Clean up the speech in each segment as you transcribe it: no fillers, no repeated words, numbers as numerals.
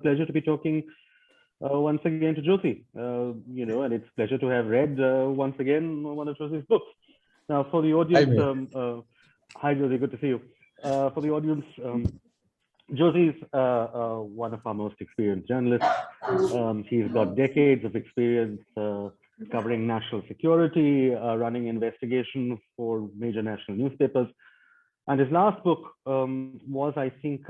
pleasure to be talking once again to Josy. And it's a pleasure to have read once again one of Josy's books. Now, for the audience, hi Josy, good to see you. For the audience, Josy's one of our most experienced journalists. He's got decades of experience covering national security, running investigations for major national newspapers. And his last book was, I think,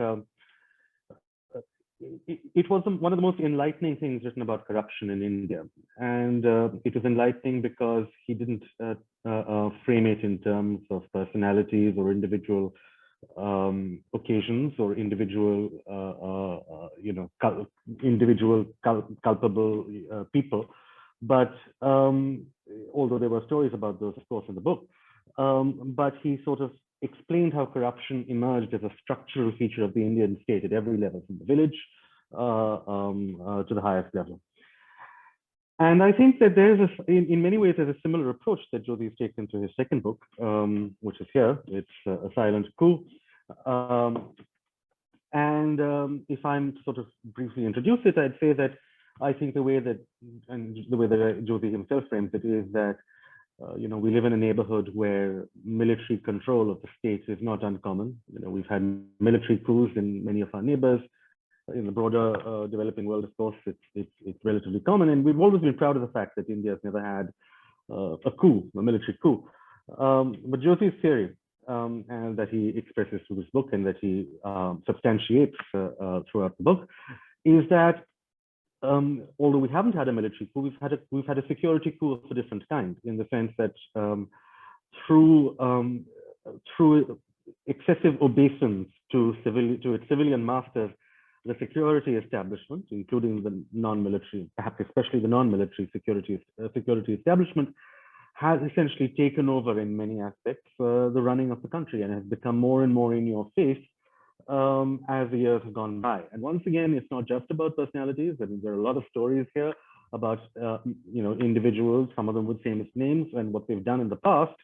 it was one of the most enlightening things written about corruption in India. And it was enlightening because he didn't frame it in terms of personalities or individual occasions or individual, culpable people. But although there were stories about those, of course, in the book, but he sort of explained how corruption emerged as a structural feature of the Indian state at every level, from the village to the highest level. And I think that there's in many ways, there's a similar approach that Josy has taken to his second book, which is here. It's A Silent Coup. If I'm sort of briefly introduce it, I'd say that I think the way that Josy himself frames it is that we live in a neighborhood where military control of the state is not uncommon. We've had military coups in many of our neighbors. In the broader developing world, of course, it's relatively common. And we've always been proud of the fact that India has never had a military coup. But Josy's theory, and that he expresses through this book and that he substantiates throughout the book, is that although we haven't had a military coup, we've had a security coup of a different kind, in the sense that through excessive obeisance to its civilian masters, the security establishment, including the non-military, perhaps especially the non-military security establishment, has essentially taken over in many aspects the running of the country, and has become more and more in your face as the years have gone by. And once again, it's not just about personalities. I mean, there are a lot of stories here about individuals, some of them with famous names and what they've done in the past,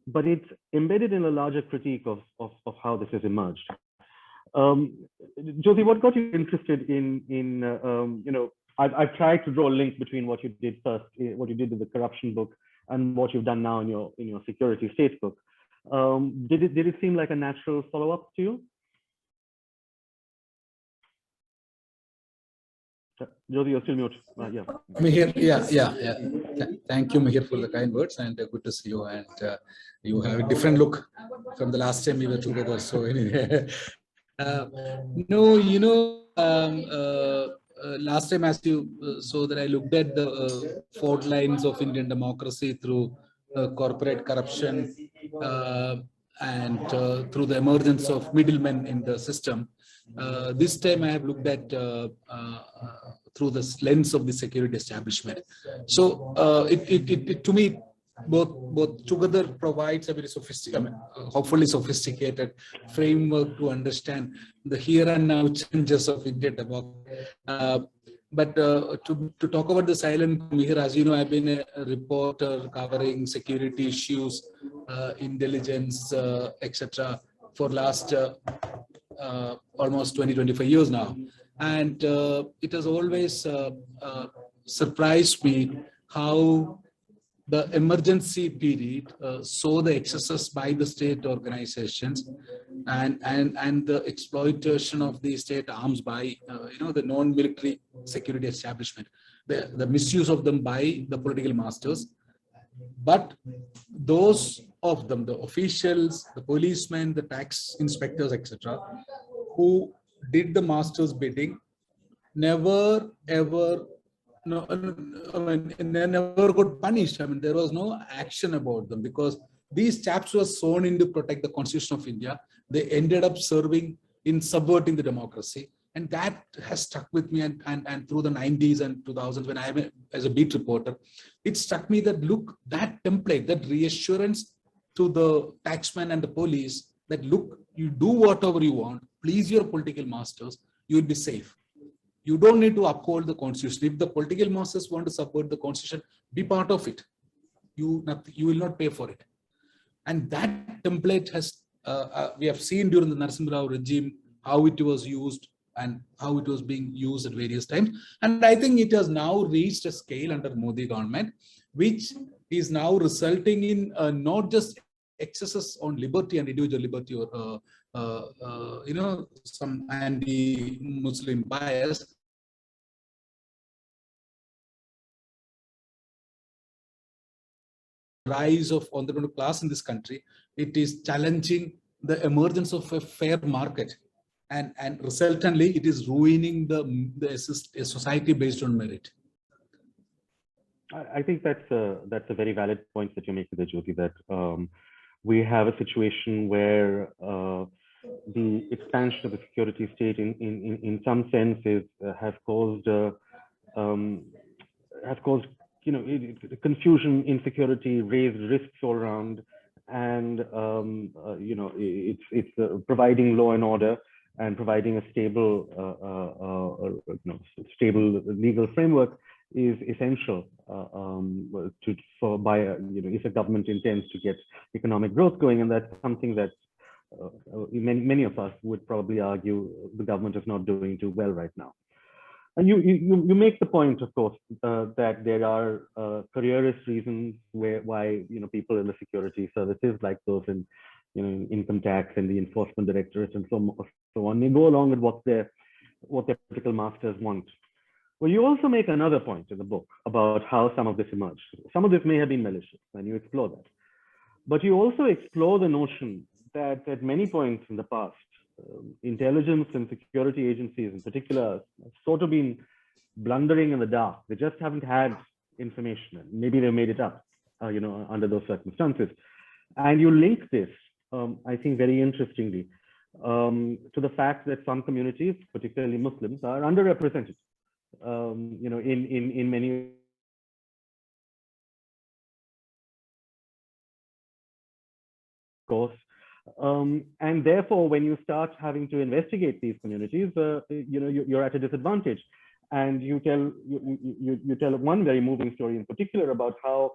but it's embedded in a larger critique of how this has emerged. Josy, what got you interested in I've tried to draw a link between what you did first, what you did in the corruption book, and what you've done now in your security state book. Did it seem like a natural follow-up to you? Josy, you're still mute. Yeah. Mihir, thank you, Mihir, for the kind words, and good to see you. And you have a different look from the last time we were together. So anyway, last time, as you saw, that I looked at the fault lines of Indian democracy through corporate corruption and through the emergence of middlemen in the system. This time I have looked at through the lens of the security establishment. So it to me, both together provides a very sophisticated, hopefully sophisticated framework to understand the here and now changes of Indian democracy. But to talk about the silent coup, Mihir, as you know, I've been a reporter covering security issues, intelligence, etc. for last almost 20-25 years now. And it has always surprised me how the emergency period saw the excesses by the state organizations and the exploitation of the state arms by the non-military security establishment, the misuse of them by the political masters. But those of them, the officials, the policemen, the tax inspectors, etc., who did the master's bidding, never ever they never got punished. I mean, there was no action about them because these chaps were sworn in to protect the Constitution of India. They ended up serving in subverting the democracy. And that has stuck with me. And through the 90s and 2000s, when I am as a beat reporter, it struck me that, look, that template, that reassurance to the taxman and the police that, look, you do whatever you want, please your political masters, you will be safe. You don't need to uphold the Constitution. If the political masters want to subvert the Constitution, be part of it. You will not pay for it. And that template has, we have seen during the Narasimha Rao regime, how it was used and how it was being used at various times. And I think it has now reached a scale under Modi government, which is now resulting in not just excesses on liberty and individual liberty, or some anti-Muslim bias. Rise of entrepreneurial class in this country, it is challenging the emergence of a fair market, and resultantly it is ruining the society based on merit. I think that's a very valid point that you make there, Jyoti, that we have a situation where the expansion of the security state in some senses has caused confusion, insecurity, raised risks all around, and it's providing law and order and providing a stable stable legal framework is essential if a government intends to get economic growth going, and that's something that many of us would probably argue the government is not doing too well right now. And you make the point, of course, that there are careerist reasons why people in the security services, like those in income tax and the enforcement directorate and so on, they go along with what their political masters want. Well, you also make another point in the book about how some of this emerged. Some of this may have been malicious, and you explore that. But you also explore the notion that at many points in the past, intelligence and security agencies in particular have sort of been blundering in the dark. They just haven't had information. Maybe they made it up, under those circumstances. And you link this, I think very interestingly, to the fact that some communities, particularly Muslims, are underrepresented. In many course, and therefore, when you start having to investigate these communities, you're at a disadvantage. And you tell one very moving story in particular about how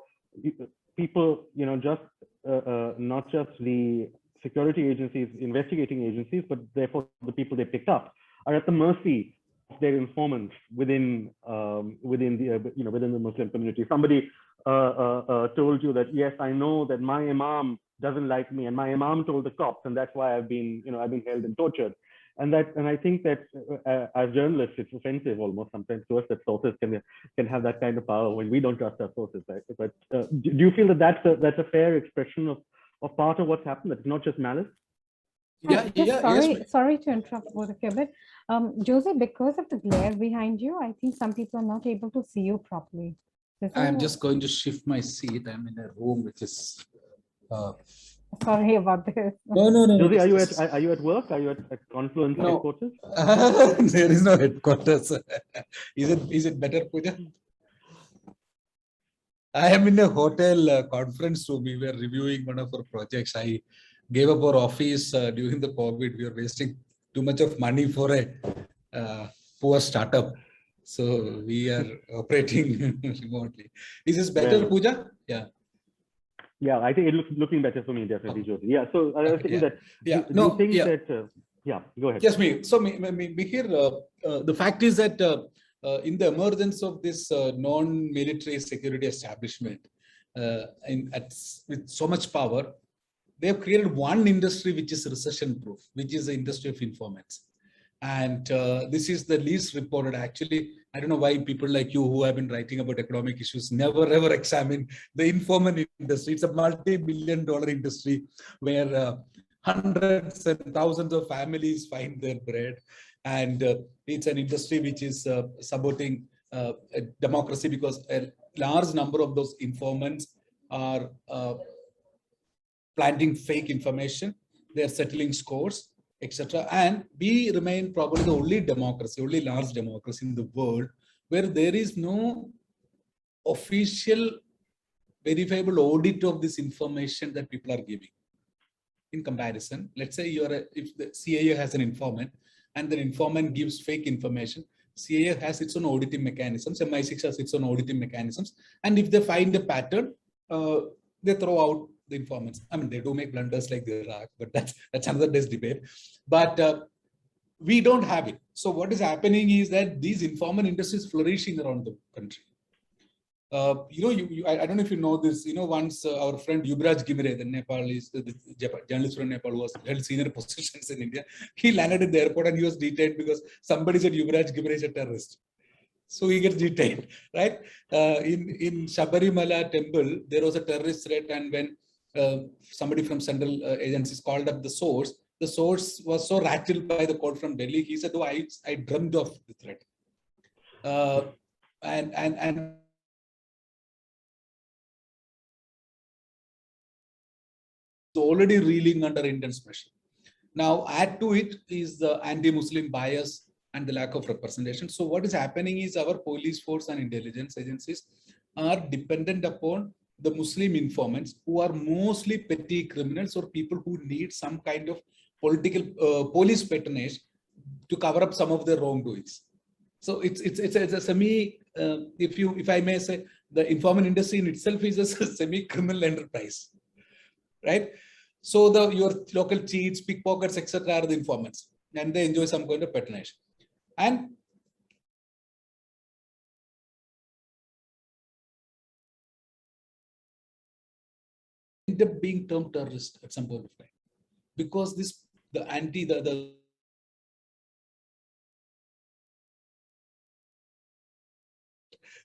people, not just the security agencies, investigating agencies, but therefore the people they pick up are at the mercy of their informants within the Muslim community. Somebody told you that, yes, I know that my imam doesn't like me, and my imam told the cops, and that's why I've been held and tortured. And I think that as journalists, it's offensive almost sometimes to us that sources can have that kind of power when we don't trust our sources, right? But do you feel that that's a fair expression of part of what's happened? That it's not just malice? Sorry to interrupt both of you, but Josy, because of the glare behind you, I think some people are not able to see you properly. I'm just going to shift my seat. I'm in a room which is. Sorry about this. No. Josy, are you at work? Are you at Confluence headquarters? There is no headquarters. Is it better, Pooja? I am in a hotel conference room. We were reviewing one of our projects. I gave up our office during the COVID. We were wasting too much of money for a poor startup. So we are operating remotely. Is this better, Pooja? Yeah. Yeah, I think it looks looking better for me, definitely, Josy. Yeah, so I was thinking that. Go ahead. Yes, me. So me here, the fact is that in the emergence of this non-military security establishment, with so much power, they have created one industry which is recession-proof, which is the industry of informants. And this is the least reported. Actually, I don't know why people like you who have been writing about economic issues never ever examine the informant industry. It's a multi-billion-dollar industry where hundreds and thousands of families find their bread. And it's an industry which is supporting democracy, because a large number of those informants are planting fake information. They're settling scores, etc. And we remain probably the only democracy, only large democracy in the world where there is no official verifiable audit of this information that people are giving. In comparison, let's say if the CIA has an informant and the informant gives fake information, CIA has its own auditing mechanisms, MI6 has its own auditing mechanisms, and if they find a pattern, they throw out the informants. I mean, they do make blunders like the Iraq, but that's another day's debate. But We don't have it. So what is happening is that these informal industries flourishing around the country. I don't know if you know this. Once our friend Yuvraj Gimre, the Nepalese the journalist from Nepal, who was held senior positions in India, he landed at the airport and he was detained because somebody said Yuvraj Gimre is a terrorist. So he gets detained, right? In Shabarimala temple, there was a terrorist threat, and when somebody from central agencies called up the source was so rattled by the call from Delhi. He said, "Oh, I dreamt of the threat," and already reeling under intense pressure. Now, add to it is the anti-Muslim bias and the lack of representation. So what is happening is our police force and intelligence agencies are dependent upon the Muslim informants, who are mostly petty criminals or people who need some kind of political police patronage to cover up some of their wrongdoings. So it's a semi, if I may say, the informal industry in itself is a semi-criminal enterprise, right? So your local cheats, pickpockets, etc. are the informants, and they enjoy some kind of patronage. And end up being termed terrorist at some point of time, because the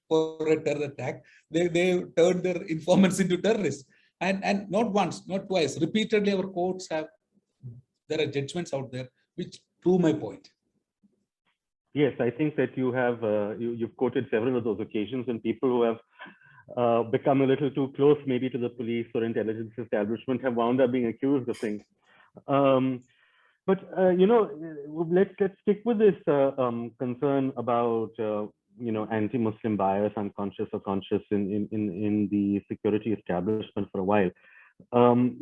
for a terror attack, they turned their informants into terrorists. And not once, not twice, repeatedly our courts there are judgments out there which prove my point. Yes, I think that you have you've quoted several of those occasions when people who have become a little too close, maybe to the police or intelligence establishment, have wound up being accused of things. But let's stick with this concern about anti-Muslim bias, unconscious or conscious, in the security establishment for a while,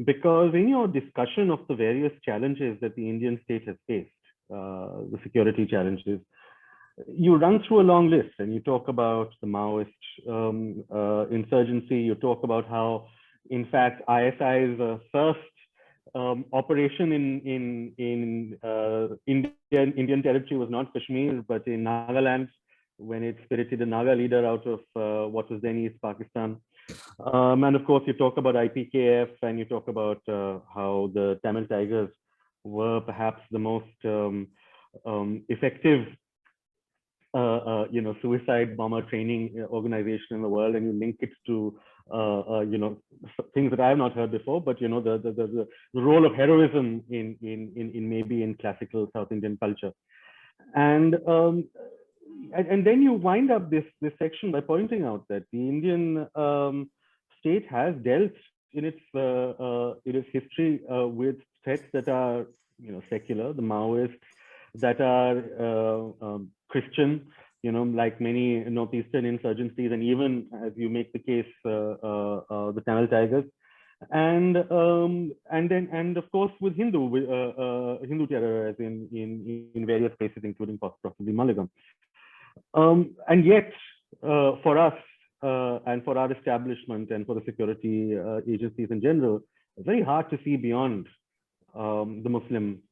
because in your discussion of the various challenges that the Indian state has faced, the security challenges, you run through a long list, and you talk about the Maoist insurgency. You talk about how, in fact, ISI's first operation in Indian territory was not Kashmir, but in Nagaland, when it spirited a Naga leader out of what was then East Pakistan. And of course, you talk about IPKF, and you talk about how the Tamil Tigers were perhaps the most effective suicide bomber training organization in the world, and you link it to things that I have not heard before, but the role of heroism in maybe in classical South Indian culture. And then you wind up this section by pointing out that the Indian state has dealt in its history with threats that are secular, the Maoists, that are Christian, like many northeastern insurgencies, and even, as you make the case, the Tamil Tigers, and of course with Hindu terror, as in various places, including possibly Mulligam. And yet, for us and for our establishment and for the security agencies in general, it's very hard to see beyond the Muslim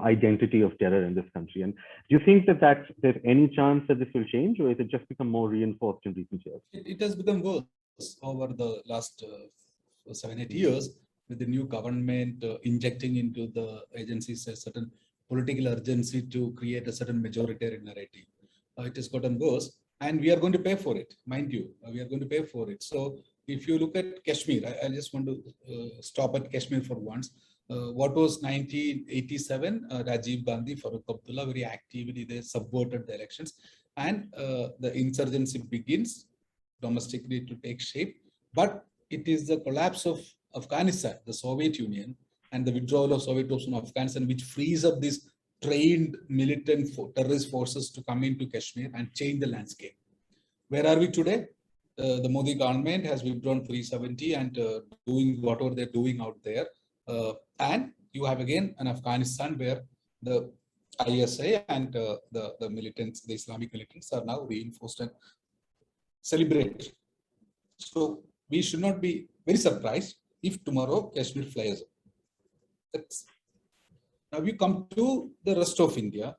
identity of terror in this country. And do you think that there's any chance that this will change, or is it just become more reinforced in recent years? It has become worse over the last 7-8 years, with the new government injecting into the agencies a certain political urgency to create a certain majoritarian narrative. It has gotten worse, and we are going to pay for it, mind you. We are going to pay for it. So if you look at Kashmir, I just want to stop at Kashmir for once. What was 1987? Rajiv Gandhi, Farooq Abdullah very actively they subverted the elections, and the insurgency begins domestically to take shape. But it is the collapse of Afghanistan, the Soviet Union, and the withdrawal of Soviet troops from Afghanistan, which frees up these trained militant terrorist forces to come into Kashmir and change the landscape. Where are we today? The Modi government has withdrawn 370 and doing whatever they're doing out there. And you have again an Afghanistan where the ISA and the militants, the Islamic militants, are now reinforced and celebrated. So we should not be very surprised if tomorrow Kashmir flies up. Now we come to the rest of India.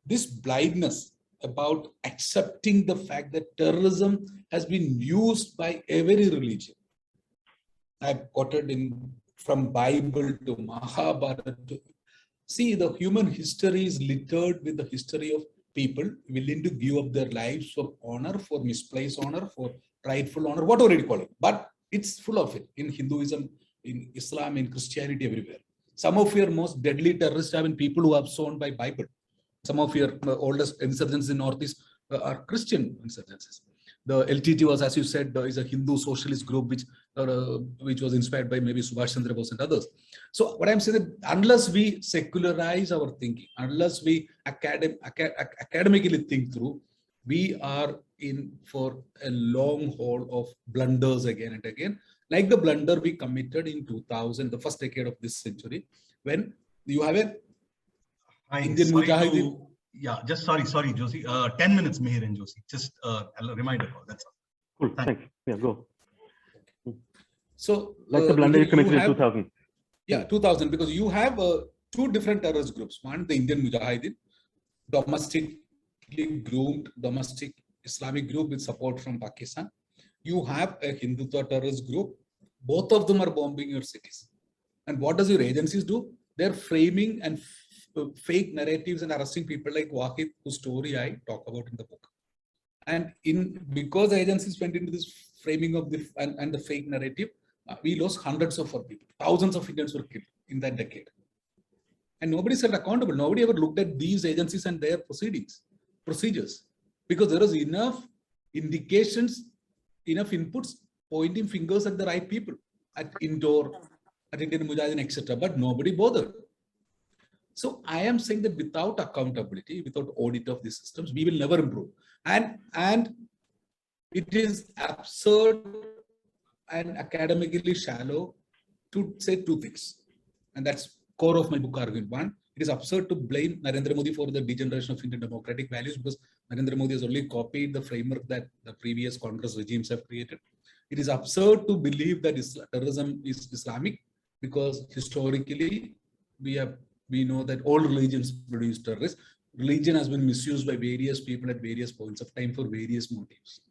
This blindness about accepting the fact that terrorism has been used by every religion. I've quoted from Bible to Mahabharata. See, the human history is littered with the history of people willing to give up their lives for honor, for misplaced honor, for prideful honor, whatever you call it. But it's full of it in Hinduism, in Islam, in Christianity, everywhere. Some of your most deadly terrorists have been people who are sown by Bible. Some of your oldest insurgencies in Northeast are Christian insurgencies. The LTT was, as you said, is a Hindu socialist group which was inspired by maybe Subhash Chandra Bose and others. So what I'm saying is that unless we secularize our thinking, unless we academically think through, we are in for a long haul of blunders again and again, like the blunder we committed in 2000, the first decade of this century, when you have a Indian Mujahideen. Yeah, just sorry, Josy. 10 minutes, Mihir and Josy. Just a reminder call. That's all. Cool. Thanks. Yeah, go. So, like the blunder you committed in 2000. Yeah, 2000, because you have two different terrorist groups. One, the Indian Mujahideen, domestically groomed, domestic Islamic group with support from Pakistan. You have a Hindutva terrorist group. Both of them are bombing your cities. And what does your agencies do? They're framing and fake narratives and arresting people like Wahid, whose story I talk about in the book. And because the agencies went into this framing of and the fake narrative, we lost hundreds of our people. Thousands of Indians were killed in that decade. And nobody said accountable. Nobody ever looked at these agencies and their procedures, because there was enough indications, enough inputs pointing fingers at the right people, at Indore, at Indian Mujahideen, etc. But nobody bothered. So I am saying that without accountability, without audit of these systems, we will never improve. And it is absurd and academically shallow to say two things. And that's core of my book argument. One, it is absurd to blame Narendra Modi for the degeneration of Indian democratic values, because Narendra Modi has only copied the framework that the previous Congress regimes have created. It is absurd to believe that terrorism is Islamic, because historically we know that all religions produce terrorists. Religion has been misused by various people at various points of time for various motives.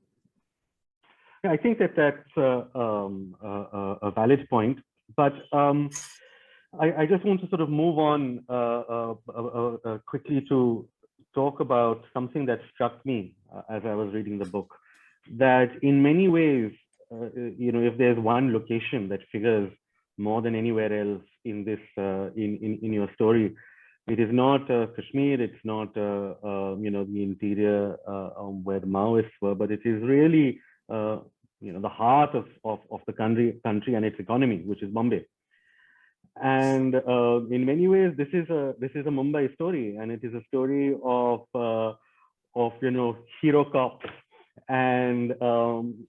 Yeah, I think that that's a valid point, but I just want to sort of move on quickly to talk about something that struck me as I was reading the book, that in many ways, if there's one location that figures more than anywhere else in this in your story, it is not Kashmir, it's not the interior where the Maoists were, but it is really the heart of the country and its economy, which is Bombay. And in many ways, this is a Mumbai story, and it is a story of hero cops and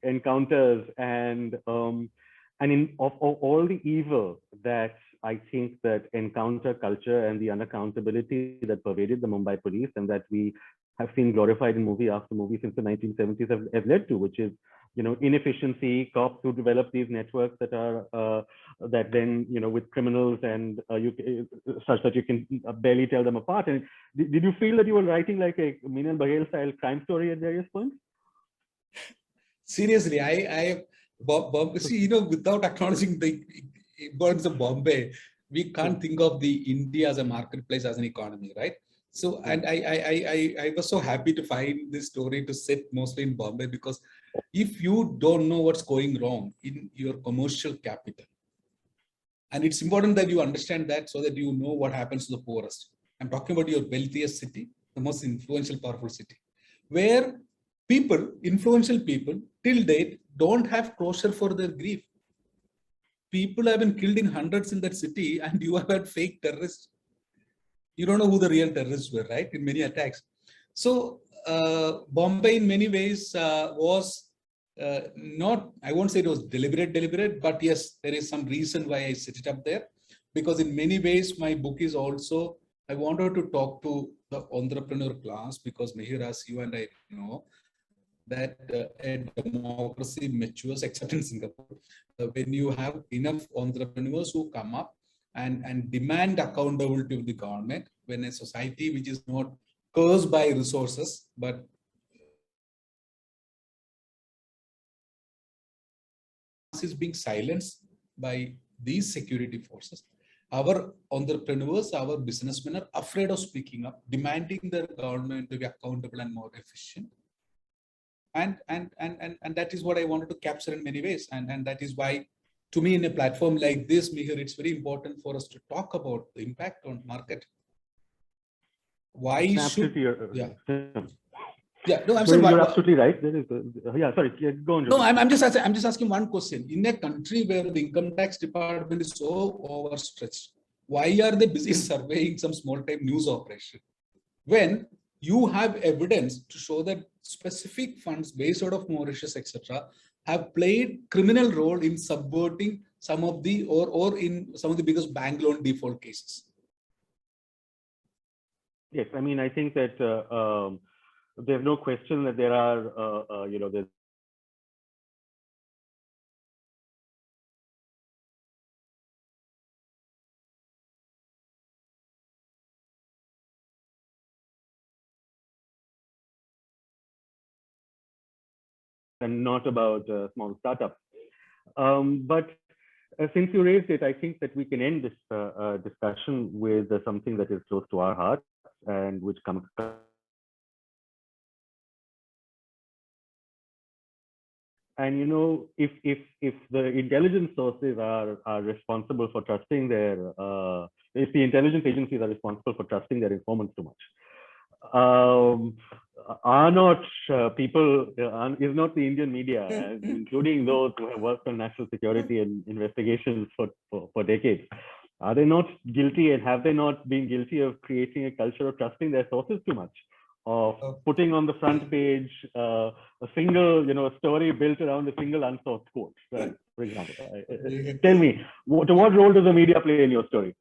encounters and of all the evil that I think that encounter culture and the unaccountability that pervaded the Mumbai police and that we have seen glorified in movie after movie since the 1970s have led to, which is inefficiency, cops who develop these networks that are that then with criminals and such that you can barely tell them apart. And did you feel that you were writing like a Meenal Baghel style crime story at various points? Seriously, without acknowledging the importance of Bombay, we can't think of the India as a marketplace, as an economy, right? So, and I was so happy to find this story to sit mostly in Bombay, because if you don't know what's going wrong in your commercial capital, and it's important that you understand that so that you know what happens to the poorest. I'm talking about your wealthiest city, the most influential, powerful city, where influential people till date don't have closure for their grief. People have been killed in hundreds in that city, and you have had fake terrorists. You don't know who the real terrorists were, right? In many attacks. So Bombay in many ways was not, I won't say it was deliberate, but yes, there is some reason why I set it up there, because in many ways my book is also, I wanted to talk to the entrepreneur class, because Mihir, as you and I know, that a democracy matures, except in Singapore, when you have enough entrepreneurs who come up and demand accountability of the government when a society which is not cursed by resources, but is being silenced by these security forces. Our entrepreneurs, our businessmen are afraid of speaking up, demanding their government to be accountable and more efficient. And that is what I wanted to capture in many ways. And that is why, to me, in a platform like this, Mihir, it's very important for us to talk about the impact on market. Why should... Yeah, no, I'm saying you're absolutely right. There is sorry, go on. No, I'm just asking one question. In a country where the income tax department is so overstretched, why are they busy surveying some small-time news operation when you have evidence to show that specific funds based out of Mauritius, etc., have played criminal role in subverting some of the or in some of the biggest bank loan default cases? Yes, I mean, I think that there's no question that there are, there's and not about small startups. But since you raised it, I think that we can end this discussion with something that is close to our hearts and which comes. And if the intelligence sources are responsible for trusting their, if the intelligence agencies are responsible for trusting their informants too much, are not people, is not the Indian media, including those who have worked on national security and investigations for decades, are they not guilty, and have they not been guilty of creating a culture of trusting their sources too much? Of putting on the front page a single, story built around a single unsourced quote, right? For example. Tell me, what role does the media play in your story?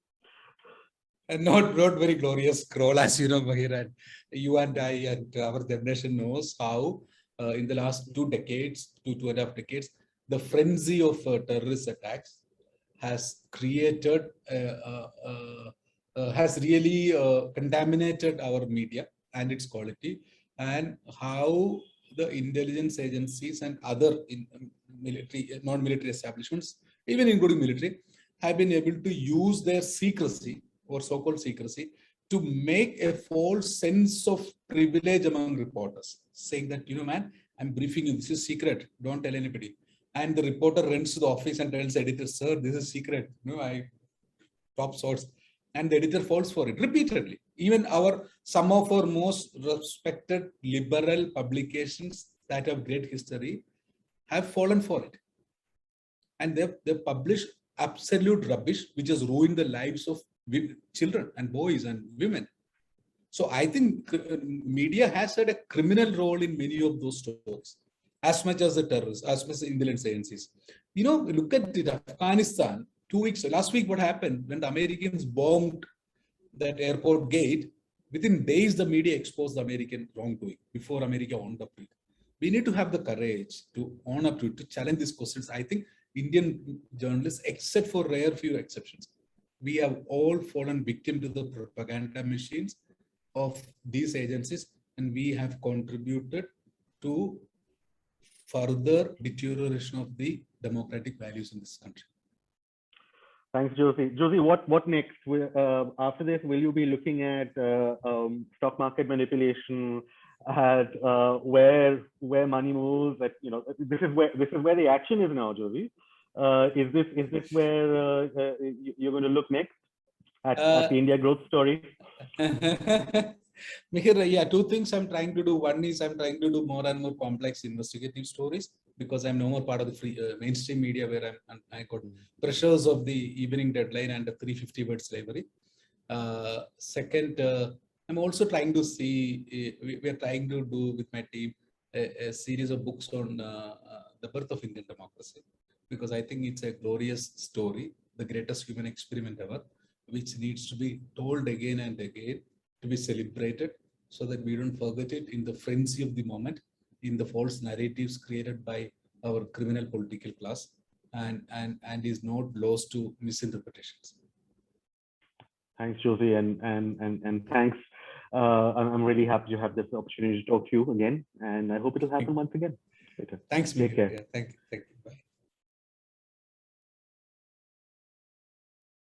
And not very glorious role, as you know, Mahir, and you and I and our generation knows how in the last 2 decades, 2.5 decades, the frenzy of terrorist attacks has created, has really contaminated our media and its quality, and how the intelligence agencies and other military, non-military establishments, even including military, have been able to use their secrecy or so-called secrecy to make a false sense of privilege among reporters, saying that, man, I'm briefing you, this is secret, don't tell anybody. And the reporter runs to the office and tells the editor, sir, this is secret, I top source. And the editor falls for it repeatedly. Even some of our most respected liberal publications that have great history have fallen for it. And they publish absolute rubbish, which has ruined the lives of children and boys and women. So I think media has had a criminal role in many of those stories, as much as the terrorists, as much as the intelligence agencies. Look at it, Afghanistan. 2 weeks, last week, what happened when the Americans bombed that airport gate? Within days, the media exposed the American wrongdoing before America owned up to it. We need to have the courage to own up to it, to challenge these questions. I think Indian journalists, except for rare few exceptions, we have all fallen victim to the propaganda machines of these agencies, and we have contributed to further deterioration of the democratic values in this country. Thanks, Josy. Josy, what next? After this, will you be looking at stock market manipulation, at where money moves? That this is where the action is now, Josy. Is this where you're going to look next at the India growth story? Mihir, yeah, 2 things I'm trying to do. One is I'm trying to do more and more complex investigative stories, because I'm no more part of the free mainstream media, where I got pressures of the evening deadline and the 350-word slavery. Second, I'm also trying to see, we're trying to do with my team a series of books on the birth of Indian democracy, because I think it's a glorious story, the greatest human experiment ever, which needs to be told again and again, to be celebrated, so that we don't forget it in the frenzy of the moment, in the false narratives created by our criminal political class, and is not lost to misinterpretations. Thanks, Josy, and thanks. I'm really happy to have this opportunity to talk to you again, and I hope it'll happen once again later. Thanks, Take care. Yeah, thank you.